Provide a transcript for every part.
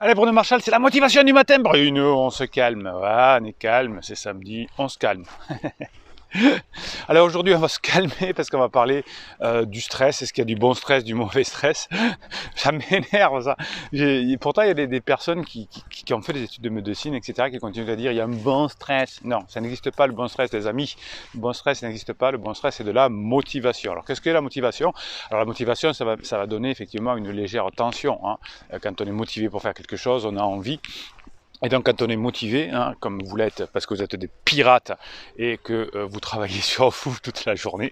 Allez Bruno Marshall, c'est la motivation du matin Bruno, on se calme, voilà, on est calme, c'est samedi, on se calme. Alors aujourd'hui on va se calmer parce qu'on va parler du stress. Est-ce qu'il y a du bon stress, du mauvais stress? Ça m'énerve ça. Pourtant il y a des personnes qui ont fait des études de médecine, etc., qui continuent à dire il y a un bon stress. Non, ça n'existe pas le bon stress les amis. Le bon stress n'existe pas, le bon stress c'est de la motivation. Alors qu'est-ce que la motivation? Alors la motivation ça va donner effectivement une légère tension, hein. Quand on est motivé pour faire quelque chose, on a envie. Et donc quand on est motivé, hein, comme vous l'êtes parce que vous êtes des pirates et que vous travaillez sur vous toute la journée,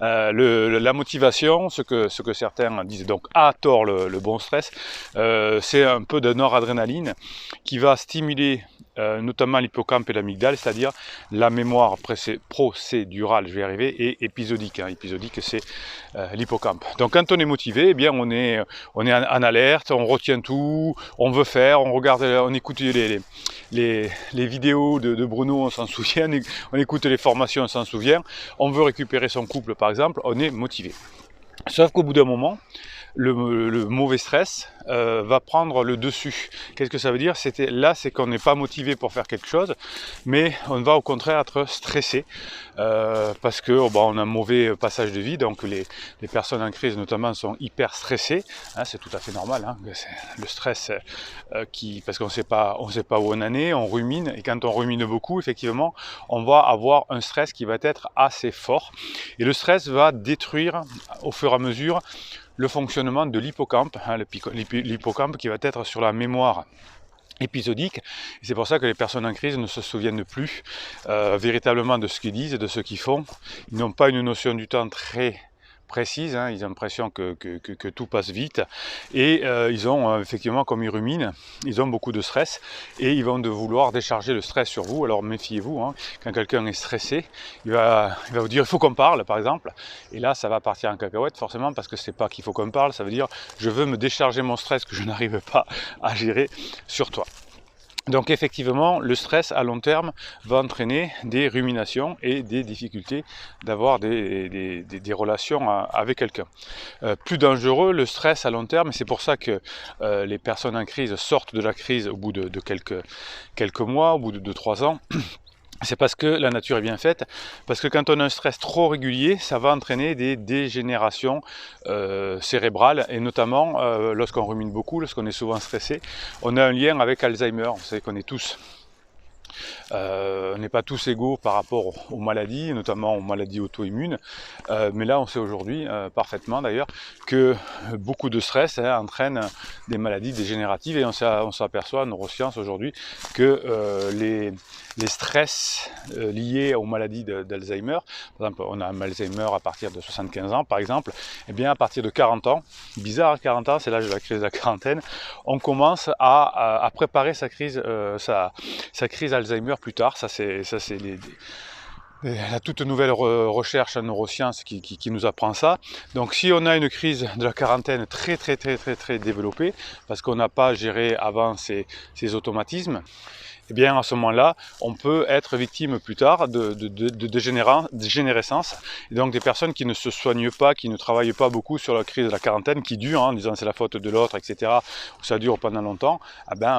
la motivation, ce que certains disent donc à tort le bon stress, c'est un peu de noradrénaline qui va stimuler notamment l'hippocampe et l'amygdale, c'est-à-dire la mémoire procédurale, je vais y arriver, et épisodique. Hein. Épisodique, c'est l'hippocampe. Donc quand on est motivé, eh bien on est en alerte, on retient tout, on veut faire, on regarde, on écoute les vidéos de Bruno, on s'en souvient, on écoute les formations, on s'en souvient, on veut récupérer son couple par exemple, on est motivé. Sauf qu'au bout d'un moment, le mauvais stress va prendre le dessus. Qu'est-ce que ça veut dire? C'est qu'on n'est pas motivé pour faire quelque chose, mais on va au contraire être stressé parce que on a un mauvais passage de vie. Donc les personnes en crise notamment sont hyper stressées, hein, c'est tout à fait normal, hein, le stress parce qu'on ne sait pas où on en est, on rumine, et quand on rumine beaucoup, effectivement, on va avoir un stress qui va être assez fort, et le stress va détruire au fur et à mesure le fonctionnement de l'hippocampe, hein, l'hippocampe qui va être sur la mémoire épisodique. C'est pour ça que les personnes en crise ne se souviennent plus véritablement de ce qu'ils disent et de ce qu'ils font. Ils n'ont pas une notion du temps très précise, hein, ils ont l'impression que tout passe vite, et ils ont effectivement, comme ils ruminent, ils ont beaucoup de stress, et ils vont vouloir décharger le stress sur vous. Alors méfiez-vous, hein, quand quelqu'un est stressé, il va vous dire il faut qu'on parle par exemple, et là ça va partir en cacahuète forcément, parce que c'est pas qu'il faut qu'on parle, ça veut dire je veux me décharger mon stress que je n'arrive pas à gérer sur toi. Donc effectivement, le stress à long terme va entraîner des ruminations et des difficultés d'avoir des relations avec quelqu'un. Plus dangereux, le stress à long terme, et c'est pour ça que les personnes en crise sortent de la crise au bout de quelques mois, au bout de 2-3 ans. C'est parce que la nature est bien faite, parce que quand on a un stress trop régulier, ça va entraîner des dégénérations cérébrales, et notamment lorsqu'on rumine beaucoup, lorsqu'on est souvent stressé, on a un lien avec Alzheimer. Vous savez qu'on est tous, on n'est pas tous égaux par rapport aux maladies, notamment aux maladies auto-immunes, mais là on sait aujourd'hui parfaitement d'ailleurs que beaucoup de stress entraîne des maladies dégénératives, et on s'aperçoit en neurosciences aujourd'hui que les stress liés aux maladies d'Alzheimer, par exemple on a un Alzheimer à partir de 75 ans par exemple, et bien à partir de 40 ans, bizarre, 40 ans c'est l'âge de la crise de la quarantaine, on commence à préparer sa crise Alzheimer plus tard. Ça c'est la toute nouvelle recherche en neurosciences qui nous apprend ça. Donc si on a une crise de la quarantaine très développée, parce qu'on n'a pas géré avant ces automatismes, et bien à ce moment-là, on peut être victime plus tard de dégénérescence, et donc des personnes qui ne se soignent pas, qui ne travaillent pas beaucoup sur la crise de la quarantaine, qui dure, en disant c'est la faute de l'autre, etc., ou ça dure pendant longtemps,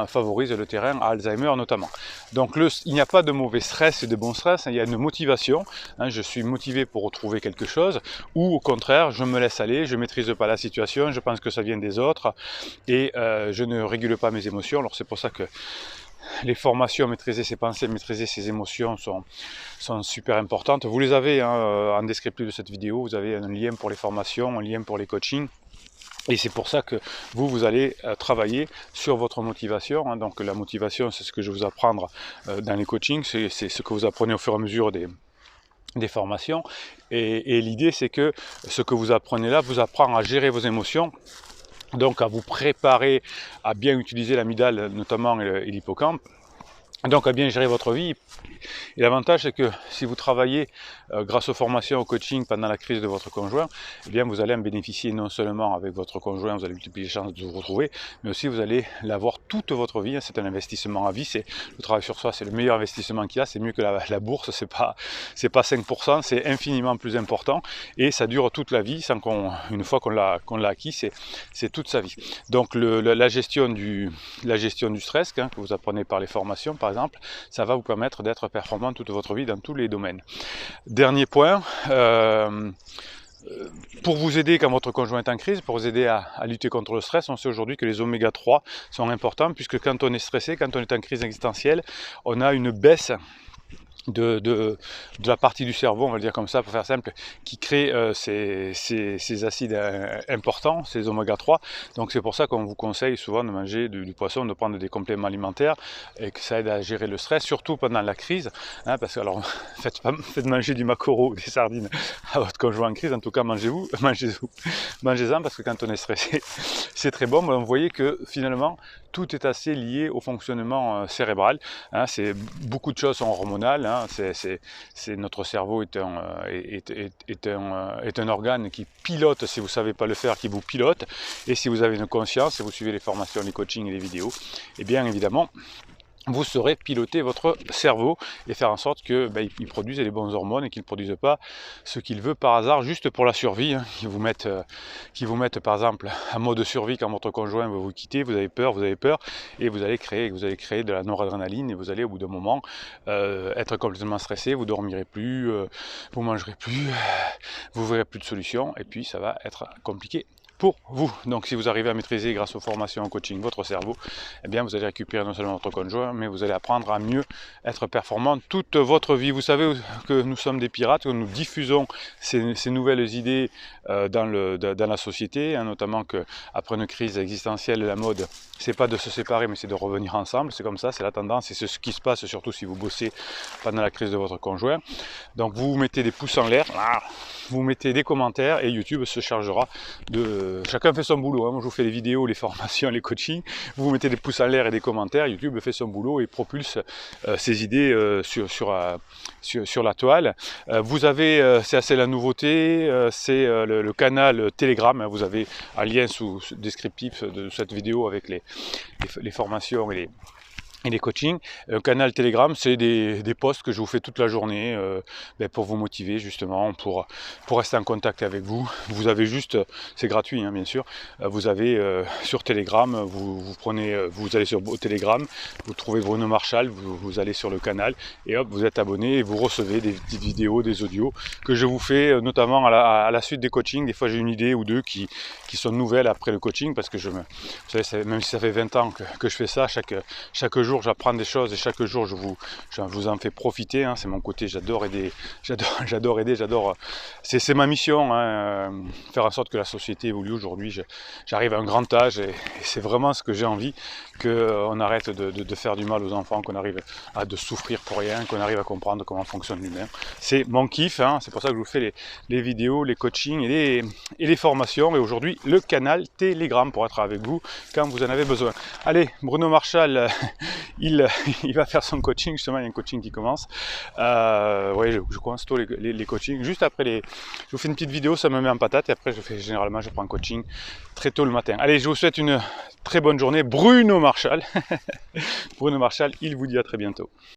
favorise le terrain à Alzheimer notamment. Donc il n'y a pas de mauvais stress et de bon stress, il y a une motivation, hein, je suis motivé pour retrouver quelque chose, ou au contraire, je me laisse aller, je ne maîtrise pas la situation, je pense que ça vient des autres, et je ne régule pas mes émotions. Alors c'est pour ça que les formations, maîtriser ses pensées, maîtriser ses émotions sont super importantes. Vous les avez en descriptif de cette vidéo, vous avez un lien pour les formations, un lien pour les coachings. Et c'est pour ça que vous allez travailler sur votre motivation. Hein. Donc la motivation, c'est ce que je vais vous apprendre dans les coachings, c'est ce que vous apprenez au fur et à mesure des formations. Et l'idée, c'est que ce que vous apprenez là vous apprend à gérer vos émotions, donc à vous préparer à bien utiliser l'amygdale notamment et l'hippocampe, Donc à bien gérer votre vie. Et l'avantage c'est que si vous travaillez grâce aux formations, au coaching pendant la crise de votre conjoint, eh bien vous allez en bénéficier non seulement avec votre conjoint, vous allez multiplier les chances de vous retrouver, mais aussi vous allez l'avoir toute votre vie. C'est un investissement à vie, c'est le travail sur soi, c'est le meilleur investissement qu'il y a, c'est mieux que la bourse, c'est pas 5%, c'est infiniment plus important et ça dure toute la vie sans une fois qu'on l'a acquis, c'est toute sa vie. Donc la gestion du stress que vous apprenez par les formations par exemple, ça va vous permettre d'être performant toute votre vie dans tous les domaines. Dernier point, pour vous aider quand votre conjoint est en crise, pour vous aider à lutter contre le stress, on sait aujourd'hui que les oméga 3 sont importants puisque quand on est stressé, quand on est en crise existentielle, on a une baisse de la partie du cerveau, on va le dire comme ça pour faire simple, qui crée ces acides importants, ces oméga 3. Donc c'est pour ça qu'on vous conseille souvent de manger du poisson, de prendre des compléments alimentaires et que ça aide à gérer le stress, surtout pendant la crise, hein, parce que alors faites manger du maquereau ou des sardines à votre conjoint en crise, en tout cas mangez-en parce que quand on est stressé c'est très bon, mais vous voyez que finalement tout est assez lié au fonctionnement cérébral, hein, beaucoup de choses sont hormonales, hein, notre cerveau est un organe qui pilote, si vous ne savez pas le faire, qui vous pilote, et si vous avez une conscience, si vous suivez les formations, les coachings et les vidéos, et bien évidemment, vous saurez piloter votre cerveau et faire en sorte que il produise les bonnes hormones et qu'il ne produise pas ce qu'il veut par hasard juste pour la survie, hein, qui vous mettent par exemple en mode survie quand votre conjoint veut vous quitter, vous avez peur et vous allez créer de la noradrénaline et vous allez au bout d'un moment être complètement stressé, vous dormirez plus, vous mangerez plus, vous verrez plus de solutions et puis ça va être compliqué pour vous. Donc si vous arrivez à maîtriser grâce aux formations, au coaching, votre cerveau, eh bien vous allez récupérer non seulement votre conjoint, mais vous allez apprendre à mieux être performant toute votre vie. Vous savez que nous sommes des pirates, que nous diffusons ces nouvelles idées dans la société, hein, notamment qu'après une crise existentielle, la mode, c'est pas de se séparer, mais c'est de revenir ensemble. C'est comme ça, c'est la tendance, et c'est ce qui se passe surtout si vous bossez pendant la crise de votre conjoint. Donc vous mettez des pouces en l'air, vous mettez des commentaires et YouTube se chargera de... Chacun fait son boulot, hein. Moi je vous fais les vidéos, les formations, les coachings, vous mettez des pouces en l'air et des commentaires, YouTube fait son boulot et propulse ses idées sur la toile. Vous avez, c'est assez la nouveauté, c'est le canal Telegram, hein. Vous avez un lien sous descriptif de cette vidéo avec les formations et les coachings. Un canal Telegram, c'est des posts que je vous fais toute la journée pour vous motiver justement, pour rester en contact avec vous. Vous avez juste, c'est gratuit hein, bien sûr, vous avez sur Telegram, vous allez sur Telegram, vous trouvez Bruno Marchal, vous allez sur le canal et hop, vous êtes abonné et vous recevez des petites vidéos, des audios que je vous fais notamment à la suite des coachings. Des fois j'ai une idée ou deux qui sont nouvelles après le coaching parce que vous savez, même si ça fait 20 ans que je fais ça, chaque jour j'apprends des choses et chaque jour je vous en fais profiter, hein. C'est mon côté, j'adore aider, c'est ma mission, hein, faire en sorte que la société évolue. Aujourd'hui j'arrive à un grand âge et c'est vraiment ce que j'ai envie, qu'on arrête de faire du mal aux enfants, qu'on arrive à de souffrir pour rien, qu'on arrive à comprendre comment fonctionne l'humain. C'est mon kiff, hein. C'est pour ça que je vous fais les vidéos, les coachings et les formations, et aujourd'hui le canal Telegram pour être avec vous quand vous en avez besoin. Allez, Bruno Marchal il va faire son coaching, justement il y a un coaching qui commence. Ouais, je commence tôt les coachings, juste après je vous fais une petite vidéo, ça me met en patate, et après je prends un coaching très tôt le matin. Allez, je vous souhaite une très bonne journée. Bruno Marchal, il vous dit à très bientôt.